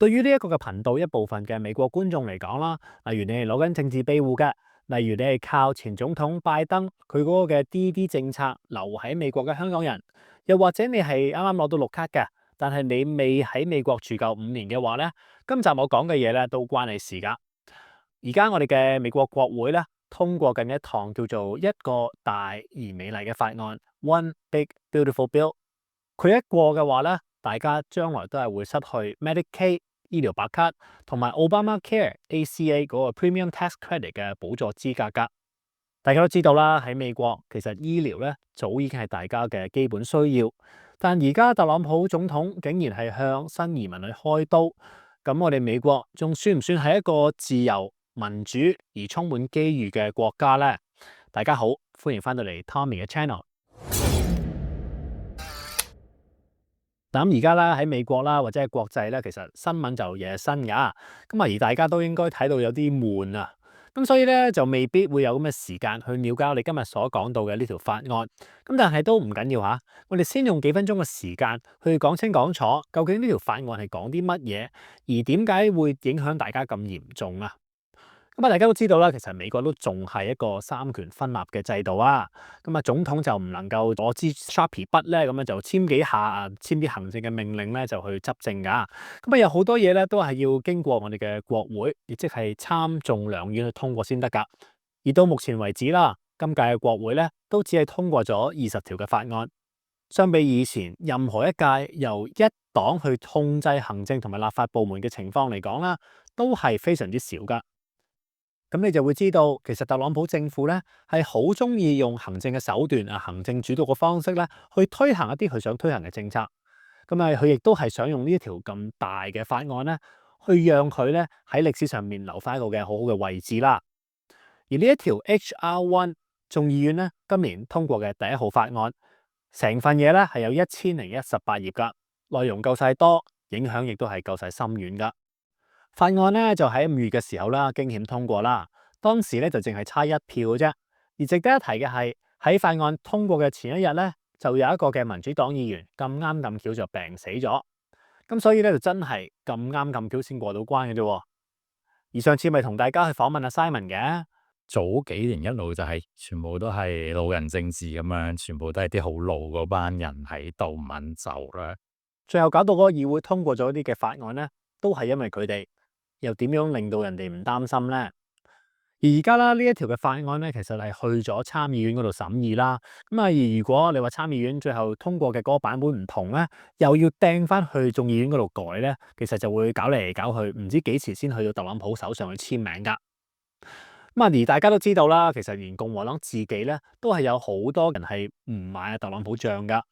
對於呢一個嘅頻道一部分嘅美國觀眾嚟講啦，例如你係攞緊政治庇護嘅，例如你係靠前總統拜登佢嗰個嘅 DD 政策留喺美國嘅香港人，又或者你係啱啱攞到綠卡嘅，但係你未喺美國住夠5年嘅話咧，今集我講嘅嘢咧都關你事噶。而家我哋嘅美國國會咧通過緊一項叫做一個大而美麗嘅法案 （One Big Beautiful Bill）。佢一過嘅話咧，大家將來都係會失去 Medicaid 醫療白卡同埋 Obamacare ACA 嗰個 Premium Tax Credit 嘅補助資格噶。大家都知道啦，喺美國其實醫療咧早已經係大家嘅基本需要，但而家特朗普總統竟然係向新移民去開刀，咁我哋美國仲算唔算係一個自由民主而充滿機遇嘅國家呢？大家好，歡迎翻到嚟 Tommy 嘅 channel。咁而家啦喺美國啦或者係國際咧，其實新聞就日日新噶，咁而大家都應該睇到有啲悶啊，咁所以咧就未必會有咁嘅時間去了解我哋今日所講到嘅呢條法案，咁但係都唔緊要吓，我哋先用幾分鐘嘅時間去講清講楚，究竟呢條法案係講啲乜嘢，而點解會影響大家咁嚴重啊？咁大家都知道啦，其實美國都仲係一個三權分立嘅制度啊。咁總統就唔能夠攞支 Sharpie 筆咧，咁樣就簽幾下啊，簽啲行政嘅命令咧，就去執政噶。咁有好多嘢咧，都係要經過我哋嘅國會，亦即係參眾兩院去通過先得噶。而到目前為止啦，今屆嘅國會咧，都只係通過咗20條嘅法案。相比以前任何一屆由一黨去控制行政同埋立法部門嘅情況嚟講啦，都係非常之少噶。咁你就會知道，其實特朗普政府咧係好中意用行政嘅手段啊，行政主導嘅方式咧，去推行一啲佢想推行嘅政策。咁佢亦都係想用呢一條咁大嘅法案咧，去讓佢咧喺歷史上面留翻一個嘅好好嘅位置啦。而呢一條 HR1 眾議院咧今年通過嘅第1號法案，成份嘢咧係有1018頁噶，內容夠晒多，影響亦都係夠晒深遠噶。法案咧就喺5月嘅時候啦，驚險通過啦。當時咧就淨係差1票嘅啫。而值得一提嘅係喺法案通過嘅前一日咧，就有一個嘅民主黨議員咁啱咁巧就病死咗。咁所以咧就真係咁啱咁巧先過到關嘅啫。而上次咪同大家去訪問阿 Simon 嘅，早幾年一路就係全部都係老人政治咁樣，全部都係啲好老嗰班人喺度唔肯走啦。最後搞到嗰個議會通過咗啲嘅法案咧，都係因為佢哋。又點樣令到人哋唔擔心呢？而家啦，呢一條嘅法案咧，其實係去咗參議院嗰度審議啦。而如果你話參議院最後通過嘅嗰個版本唔同咧，又要掟翻去眾議院嗰度改咧，其實就會搞嚟搞去，唔知幾時先去到特朗普手上去簽名噶。而大家都知道啦，其實連共和黨自己咧都係有好多人係唔買特朗普帳噶。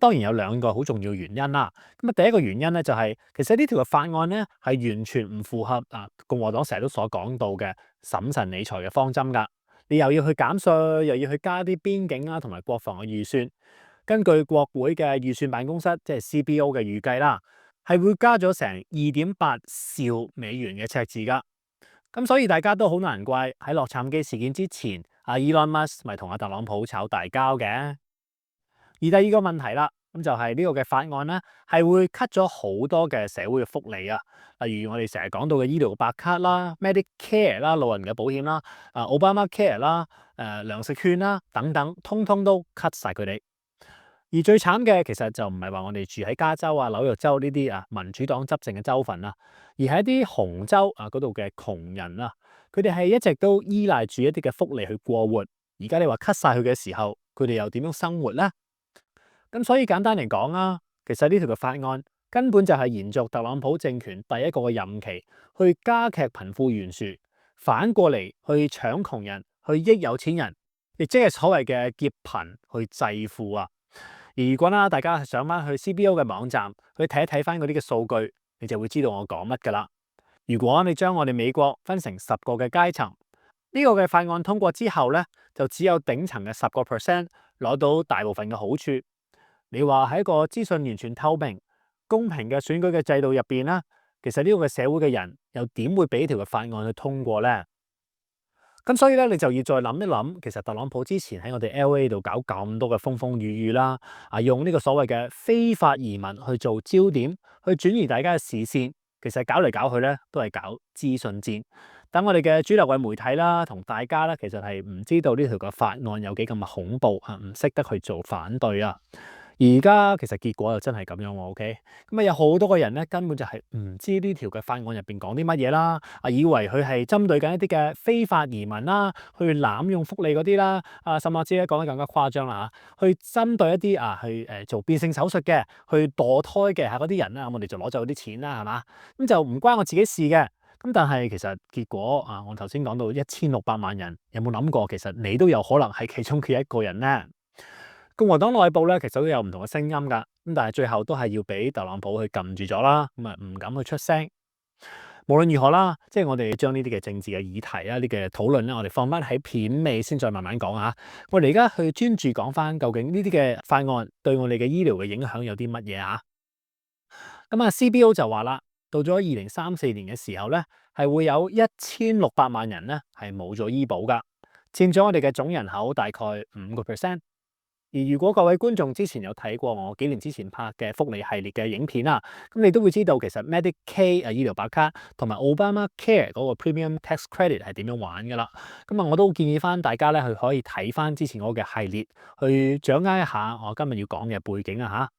當然有2個好重要原因啦。第一個原因咧就係其實呢條嘅法案咧係完全唔符合共和黨成日都所講到嘅審慎理財嘅方針噶。你又要去減稅，又要去加啲邊境啊同埋國防嘅預算。根據國會嘅預算辦公室即係 CBO 嘅預計啦，係會加咗成2.8兆美元嘅赤字噶。咁所以大家都好難怪喺洛杉磯事件之前，Elon Musk 咪同特朗普炒大交嘅。而第2個問題啦，咁就係呢個嘅法案咧，係會 cut 咗好多嘅社會嘅福利啊，例如我哋成日講到嘅醫療白卡啦、Medicare 啦、老人嘅保險啦、Obamacare 啦、糧食券啦等等，通通都 cut 晒佢哋。而最慘嘅其實就唔係話我哋住喺加州紐約州呢啲民主黨執政嘅州份啊，而係一啲紅州嗰度嘅窮人啊，佢哋係一直都依賴住一啲嘅福利去過活。而家你話 cut 晒佢嘅時候，佢哋又點樣生活呢？咁所以簡單嚟講其實呢條嘅法案根本就係延續特朗普政權第1個嘅任期，去加劇貧富懸殊，反過嚟去搶窮人，去益有錢人，亦即係所謂嘅劫貧去濟富啊。而如果大家上翻去 CBO 嘅網站去睇一睇翻嗰啲嘅數據，你就會知道我講乜噶啦。如果你將我哋美國分成10個嘅階層，呢個嘅法案通過之後咧，就只有頂層嘅10% 攞到大部分嘅好處。你話喺一個資訊完全透明、公平嘅選舉嘅制度入邊啦，其實呢個嘅社會嘅人又點會俾呢條嘅法案去通過呢？咁所以咧，你就要再諗一諗，其實特朗普之前喺我哋 LA 度搞咁多嘅風風雨雨啦，用呢個所謂嘅非法移民去做焦點，去轉移大家嘅視線，其實搞嚟搞去咧，都係搞資訊戰。等我哋嘅主流嘅媒體啦，同大家咧，其實係唔知道呢條嘅法案有幾咁恐怖啊，唔識得去做反對啊。而家其實結果就真係咁樣喎，OK？咁啊有好多個人咧根本就係唔知呢條嘅法案入邊講啲乜嘢啦，以為佢係針對緊一啲嘅非法移民啦，去濫用福利嗰啲啦，甚至咧講得更加誇張啦嚇，去針對一啲去做變性手術嘅，去墮胎嘅嗰啲人啦，我哋就攞走啲錢啦，係嘛？咁就唔關我自己事嘅。咁但係其實結果我頭先講到1600萬人，有冇諗過其實你都有可能係其中嘅一個人咧？共和黨內部咧，其實都有唔同嘅聲音㗎，咁但係最後都係要俾特朗普去撳住咗啦，咁啊唔敢去出聲。無論如何啦，即係我哋將呢啲嘅政治嘅議題啊，呢嘅討論咧，我哋放翻喺片尾先再慢慢講啊。我哋而家去專注講翻究竟呢啲嘅法案對我哋嘅醫療嘅影響有啲乜嘢啊？咁CBO 就話啦，到咗2034年嘅時候咧，係會有1600萬人咧係冇咗醫保㗎，佔咗我哋嘅總人口大概5%。而如果各位觀眾之前有睇過我幾年之前拍嘅福利系列嘅影片啦，咁你都會知道其實 Medicaid 醫療白卡同埋 Obamacare 嗰個 Premium Tax Credit 係點樣玩噶啦。咁我都建議翻大家咧去可以睇翻之前嗰個嘅系列，去掌握一下我今日要講嘅背景啊嚇。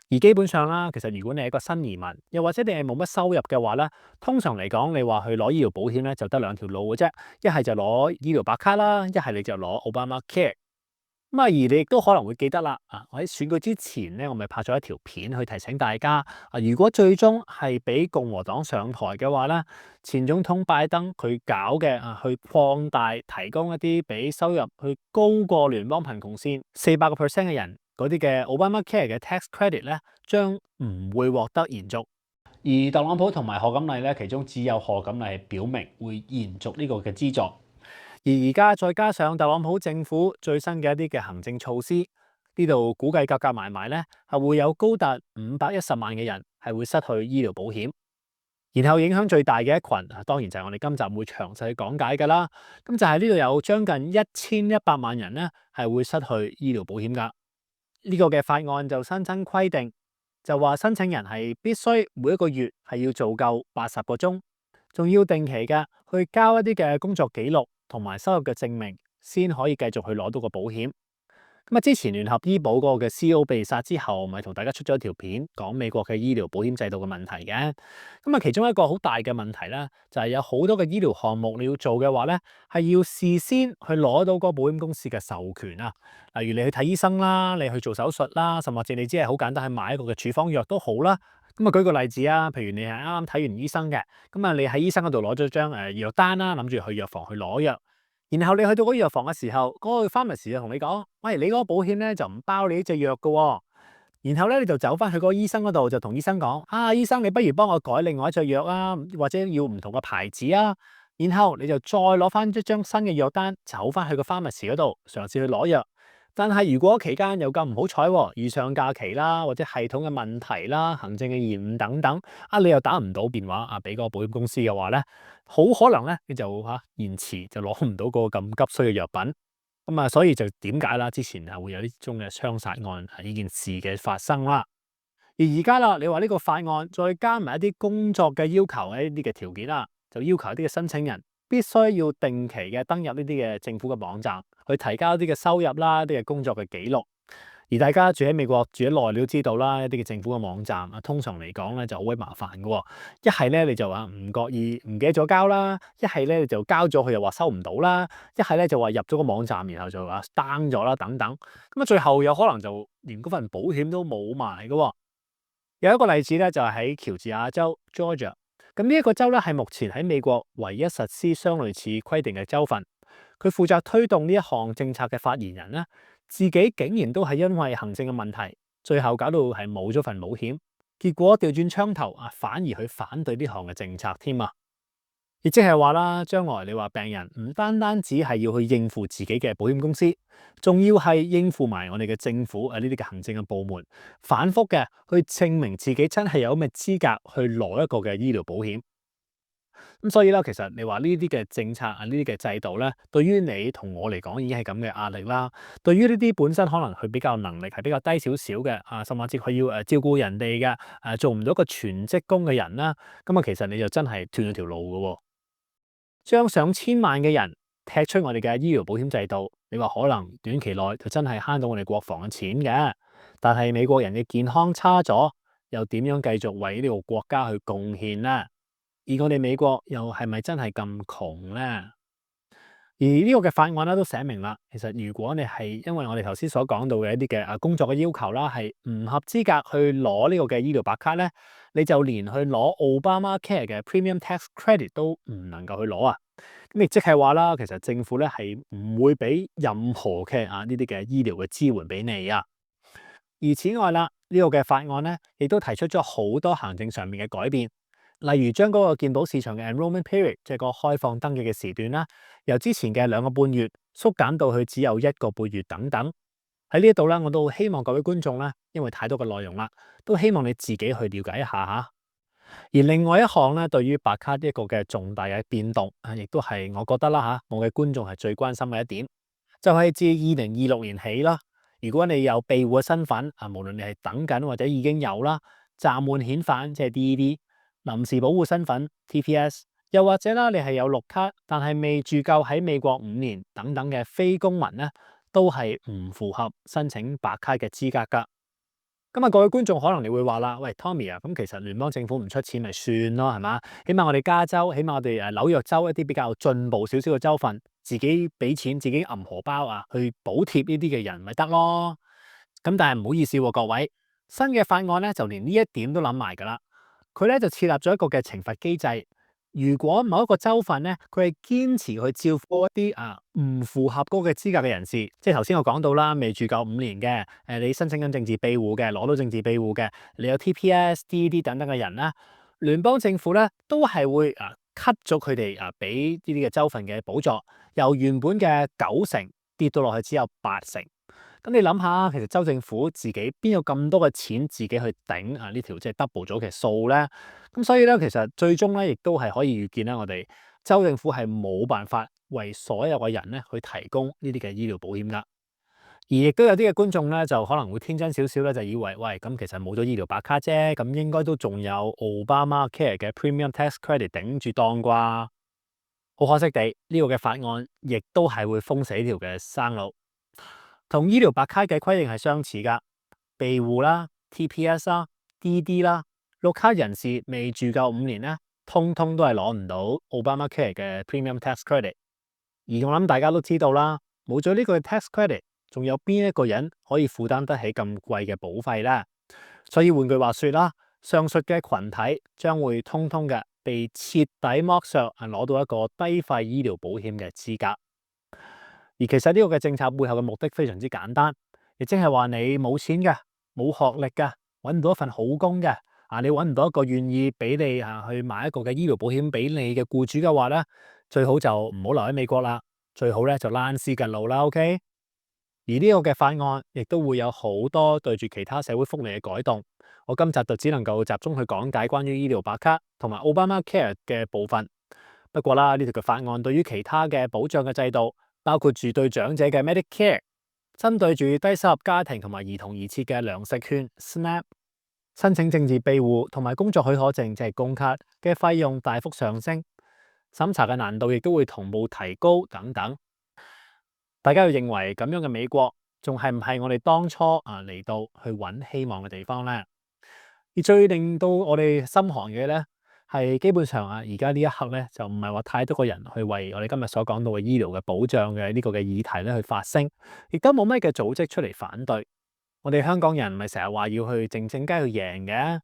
而基本上啦，其實如果你係一個新移民，又或者你係冇乜收入嘅話咧，通常嚟講，你話去攞醫療保險咧，就得兩條路嘅啫，一係就攞醫療白卡啦，一係你就攞 Obamacare。而你亦都可能會記得啦，我喺選舉之前咧，我咪拍咗一條片去提醒大家，如果最終係俾共和黨上台嘅話咧，前總統拜登佢搞嘅去擴大提供一啲比收入去高過聯邦貧窮線400% 嘅人嗰啲嘅 Obamacare 嘅 tax credit 咧，將唔會獲得延續。而特朗普同埋賀錦麗咧，其中只有賀錦麗係表明會延續呢個嘅資助。而家再加上特朗普政府最新嘅一啲嘅行政措施，呢度估計夾埋埋咧，係會有高達510萬嘅人係會失去醫療保險。然後影響最大嘅一群，當然就係我哋今集會詳細講解噶啦。咁就係呢度有將近1100萬人咧係會失去醫療保險噶。呢個嘅法案就新增規定，就話申請人係必須每一個月係要做夠80個鐘，仲要定期嘅去交一啲嘅工作記錄同埋收入嘅證明，先可以繼續去攞到個保險。之前聯合醫保嗰個嘅 CEO 被殺之後，咪同大家出咗一條片講美國嘅醫療保險制度嘅問題嘅。其中一個好大嘅問題咧，就係有好多嘅醫療項目你要做嘅話咧，係要事先去攞到個保險公司嘅授權啊。例如你去睇醫生啦，你去做手術啦，甚至你只係好簡單去買一個嘅處方藥都好啦。舉個例子啊，譬如你係啱啱睇完醫生嘅，你喺醫生嗰度攞咗張藥單啦，諗住去藥房去攞藥。然後你去到嗰個藥房嘅時候，嗰個 pharmacist 就同你講：喂，你嗰個保險咧就唔包你呢隻藥㗎喎。然後咧你就走翻去嗰個醫生嗰度，就同醫生講：醫生，你不如幫我改另外一隻藥啊，或者要唔同嘅牌子啊。然後你就再攞翻一張新嘅藥單，走翻去個 pharmacist 嗰度嘗試去攞藥。但係如果期間又咁唔好彩，遇上假期啦，或者系統嘅問題啦、行政嘅延誤等等，你又打唔到電話俾嗰個保險公司嘅話咧，好可能咧你就延遲就攞唔到嗰個咁急需嘅藥品。所以就點解啦？之前會有呢宗嘅槍殺案係呢件事嘅發生啦。而家啦，你話呢個法案再加埋一啲工作嘅要求，一啲嘅條件啦，就要求一啲嘅申請人必須要定期嘅登入呢啲嘅政府嘅網站，去提交一啲嘅收入啦、一啲嘅工作嘅記錄。而大家住喺美國住得耐，你都知道啦，一啲嘅政府嘅網站通常嚟講咧就好鬼麻煩嘅。一係咧你就話唔覺意唔記得咗交啦，一係咧你就交咗佢又話收唔到啦，一係咧就話入咗個網站然後就話 down 咗啦等等。最後有可能就連嗰份保險都冇埋嘅。有一個例子咧就係喺喬治亞州 Georgia。呢一個州咧係目前喺美國唯一實施相類似規定嘅州份。佢負責推動呢一項政策嘅發言人咧，自己竟然都係因為行政嘅問題，最後搞到係冇咗份保險，結果調轉槍頭反而去反對呢項嘅政策添啊！亦即係話啦，將來你話病人唔單單只係要去應付自己嘅保險公司，仲要係應付埋我哋嘅政府呢啲嘅行政嘅部門，反覆嘅去證明自己真係有咩資格去攞一個嘅醫療保險。咁所以咧，其實你話呢啲嘅政策啊，呢啲嘅制度咧，對於你同我嚟講已經係咁嘅壓力啦。對於呢啲本身可能佢比較能力係比較低少少嘅啊，甚至佢要照顧人哋嘅做唔到一個全職工嘅人啦，咁啊其實你就真係斷咗條路嘅喎。將上千萬嘅人踢出我哋嘅醫療保險制度，你話可能短期內就真係慳到我哋國防嘅錢嘅，但係美國人嘅健康差咗，又點樣繼續為呢個國家去貢獻呢？而我哋美國又係咪真係咁窮呢？而呢個嘅法案咧都寫明啦，其實如果你係因為我哋頭先所講到嘅一啲嘅工作嘅要求啦，係唔合資格去攞呢個嘅醫療白卡咧，你就連去攞 Obamacare 嘅 Premium Tax Credit 都唔能夠去攞啊！咁亦即係話啦，其實政府咧係唔會俾任何嘅呢啲嘅醫療嘅支援俾你啊！而此外啦，呢個嘅法案咧，亦都提出咗好多行政上面嘅改變，例如將嗰個健保市場嘅 enrollment period，即係個開放登記嘅時段啦，由之前嘅2個半月縮減到去只有1個半月等等。喺呢一度咧，我都希望各位觀眾咧，因為太多嘅內容啦，都希望你自己去了解一下嚇。而另外一項咧，對於白卡一個嘅重大嘅變動啊，亦都係我覺得啦嚇，我嘅觀眾係最關心嘅一點，就係自2026年起啦。如果你有庇護嘅身份啊，無論你係等緊或者已經有啦，暫緩遣返即係 DED，臨時保護身份 TPS，又或者啦，你係有綠卡，但係未住夠喺美國5年等等嘅非公民咧，都係唔符合申請白卡嘅資格㗎。咁啊，各位觀眾可能你會話啦，喂 Tommy 啊，咁其實聯邦政府唔出錢咪算咯，係嘛？起碼我哋加州，起碼我哋紐約州一啲比較進步少少嘅州份，自己俾錢，自己揞荷包啊，去補貼呢啲嘅人咪得咯。咁但係唔好意思喎，各位，新嘅法案咧就連呢一點都諗埋㗎啦。佢咧就設立咗一個嘅懲罰機制。如果某一個州份咧，佢係堅持去照顧一啲唔符合嗰個資格嘅人士，即係頭先我講到啦，未住夠5年嘅，你申請緊政治庇護嘅，攞到政治庇護嘅，你有 TPS、DED 等等嘅人啦，聯邦政府咧都係會cut 咗佢哋俾呢啲嘅州份嘅補助，由原本嘅90%跌到落去只有80%。咁你諗下，其實州政府自己邊有咁多嘅錢自己去頂呢條即係 double 咗嘅數咧？咁所以咧，其實最終咧，亦都係可以預見啦，我哋州政府係冇辦法為所有嘅人咧去提供呢啲嘅醫療保險噶。而亦都有啲嘅觀眾咧，就可能會天真少少咧，就以為喂，咁其實冇咗醫療白卡啫，咁應該都仲有 Obamacare 嘅 Premium Tax Credit 頂住檔啩。好可惜地，呢個嘅法案亦都係會封死呢條嘅生路。同醫療白卡嘅規定係相似噶，庇護啦、TPS 啦、DD 啦、綠卡人士未住夠5年咧，通通都係攞唔到 Obamacare 嘅 Premium Tax Credit。而我諗大家都知道啦，冇咗呢個 tax credit，仲有邊一個人可以負擔得起咁貴嘅保費咧？所以換句話說啦，上述嘅群體將會通通嘅被徹底剝削，攞到一個低費醫療保險嘅資格。而其實呢個嘅政策背後嘅目的非常之簡單，亦即係話你冇錢嘅、冇學歷嘅、揾唔到一份好工嘅，你揾唔到一個願意俾你去買一個嘅醫療保險俾你嘅僱主嘅話咧，最好就唔好留喺美國啦，最好咧就躝屍趌路啦。OK，而呢個嘅法案亦都會有好多對住其他社會福利嘅改動。我今集就只能夠集中去講解關於醫療白卡同埋 Obamacare 嘅部分。不過啦，呢條嘅法案對於其他嘅保障嘅制度，包括住對長者嘅 Medicare， 針對住低收入家庭同埋兒童而設嘅糧食券 SNAP， 申請政治庇護同埋工作許可證即係工卡嘅費用大幅上升，審查嘅難度亦都會同步提高等等。大家又認為咁樣嘅美國仲係唔係我哋當初嚟到去揾希望嘅地方呢？而最令到我哋心寒嘅咧，係基本上而家呢一刻咧，就唔係話太多個人去為我哋今日所講到嘅醫療嘅保障嘅呢個嘅議題咧去發聲，亦都冇咩嘅組織出嚟反對。我哋香港人咪成日話要去靜靜雞去贏嘅，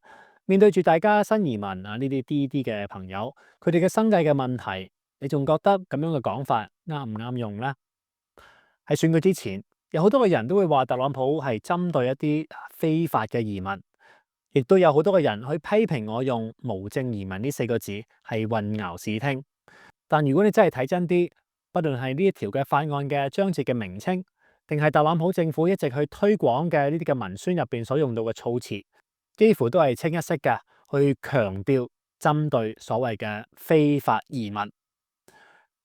面對住大家新移民呢啲 DD 嘅朋友，佢哋嘅生計嘅問題，你仲覺得咁樣嘅講法啱唔啱用咧？喺選舉之前，有好多個人都會話特朗普係針對一啲非法嘅移民。亦都有好多嘅人去批評我用無證移民呢4個字係混淆視聽。但如果你真係睇真啲，不論係呢一條嘅法案嘅章節嘅名稱，定係特朗普政府一直去推廣嘅呢啲嘅文宣入邊所用到嘅措辭，幾乎都係清一色嘅去強調針對所謂嘅非法移民。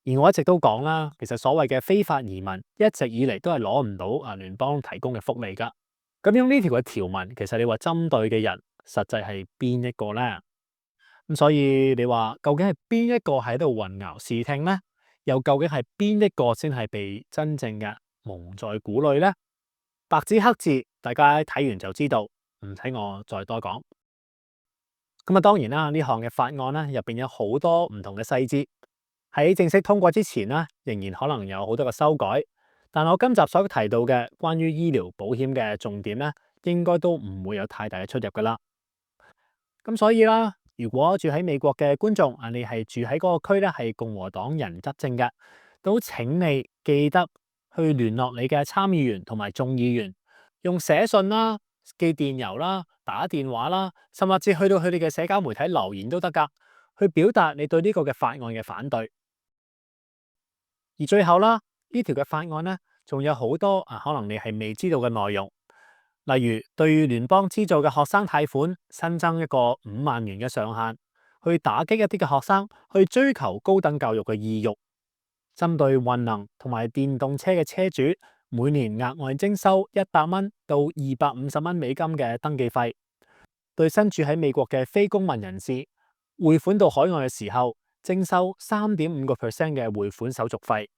而我一直都講啦，其實所謂嘅非法移民一直以嚟都係攞唔到聯邦提供嘅福利㗎。咁用呢條嘅條文，其實你話針對嘅人實際係邊一個呢？咁所以你話究竟係邊一個喺度混淆視聽呢？又究竟係邊一個先係被真正嘅蒙在鼓裏呢？白紙黑字，大家睇完就知道，唔使我再多講。咁當然啦，呢項嘅法案咧入邊有好多唔同嘅細節，喺正式通過之前呢，仍然可能有好多嘅修改。但我今集所提到嘅關於醫療保險嘅重點咧，應該都唔會有太大嘅出入噶啦。咁所以啦，如果住喺美國嘅觀眾你係住喺嗰個區咧，係共和黨人執政嘅，都請你記得去聯絡你嘅參議員同埋眾議員，用寫信啦、寄電郵啦、打電話啦，甚至去到佢哋嘅社交媒體留言都得噶，去表達你對呢個嘅法案嘅反對。而最後啦，呢條嘅法案咧，仲有好多可能你係未知道嘅內容，例如對聯邦資助嘅學生貸款新增一個5萬元嘅上限，去打擊一啲嘅學生去追求高等教育嘅意欲。針對混能同埋電動車嘅車主，每年額外徵收100蚊到250蚊美金嘅登記費。對身處喺美國嘅非公民人士，匯款到海外嘅時候，徵收3.5% 嘅匯款手續費。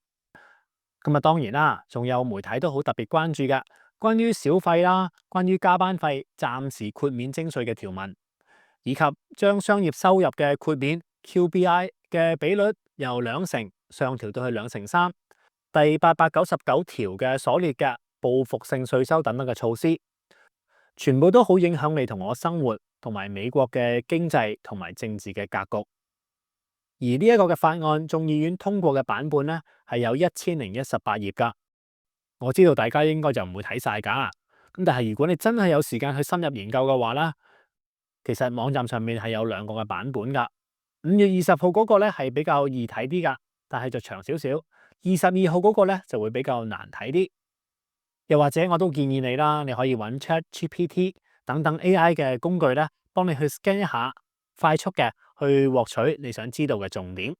咁當然啦，仲有媒體都好特別關注嘅，關於小費啦，關於加班費暫時豁免徵稅嘅條文，以及將商業收入嘅豁免 QBI 嘅比率由2%上調到去2.3%，第899條嘅所列嘅報復性稅收等等嘅措施，全部都好影響你同我生活同埋美國嘅經濟同埋政治嘅格局。而呢一個嘅法案，眾議院通過嘅版本咧，係有1018頁噶。我知道大家應該就唔會睇晒噶，咁但係如果你真係有時間去深入研究嘅話咧，其實網站上面係有2個嘅版本噶。5月20號嗰個咧係比較易睇啲噶，但係就長少少。22號嗰個咧就會比較難睇啲。又或者我都建議你啦，你可以揾 ChatGPT 等等 AI 嘅工具咧，幫你去 scan 一下，快速嘅去獲取你想知道嘅重點。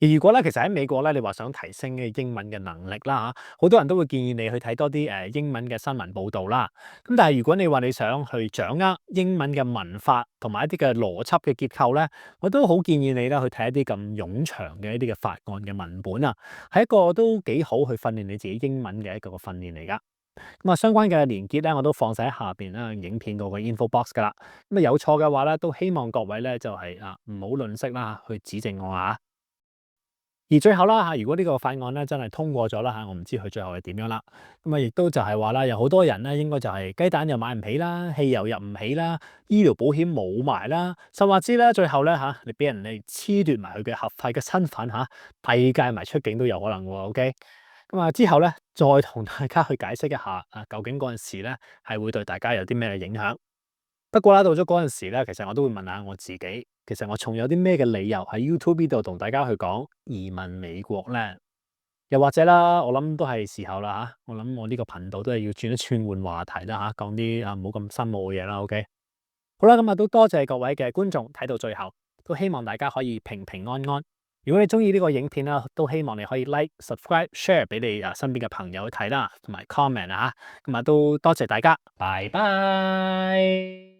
而如果咧，其實喺美國咧，你話想提升嘅英文嘅能力啦嚇，好多人都會建議你去睇多啲英文嘅新聞報導啦。咁但係如果你話你想去掌握英文嘅文法同埋一啲嘅邏輯嘅結構咧，我都好建議你咧去睇一啲咁冗長嘅一啲嘅法案嘅文本啊，係一個都幾好去訓練你自己英文嘅一個訓練嚟噶。咁相關嘅連結咧，我都放晒喺下邊啦，影片嗰個 info box 噶啦。咁有錯嘅話咧，都希望各位咧就係唔好吝嗇啦，去指正我啊。而最後啦如果呢個法案咧真係通過咗啦我唔知佢最後係點樣啦。咁亦都就係話啦，有好多人咧應該就係雞蛋又買唔起啦，汽油入唔起啦，醫療保險冇埋啦，甚或之咧最後咧你俾人哋褫奪埋佢嘅合法嘅身份遞解埋出境都有可能喎。OK，咁之後咧再同大家去解釋一下究竟嗰陣時咧係會對大家有啲咩影響。不過啦，到咗嗰陣時咧，其實我都會問下我自己，其實我仲有啲咩嘅理由喺 YouTube 呢度同大家去講移民美國咧？又或者啦，我諗都係時候啦我諗我呢個頻道都係要轉一轉換話題啦講啲唔好咁深奧嘅嘢啦。OK，好啦，咁都多謝各位嘅觀眾睇到最後，都希望大家可以平平安安。如果你中意呢個影片啦，都希望你可以 like、subscribe、share 俾你身邊嘅朋友去睇啦，同埋 comment 咁都多謝大家，拜拜。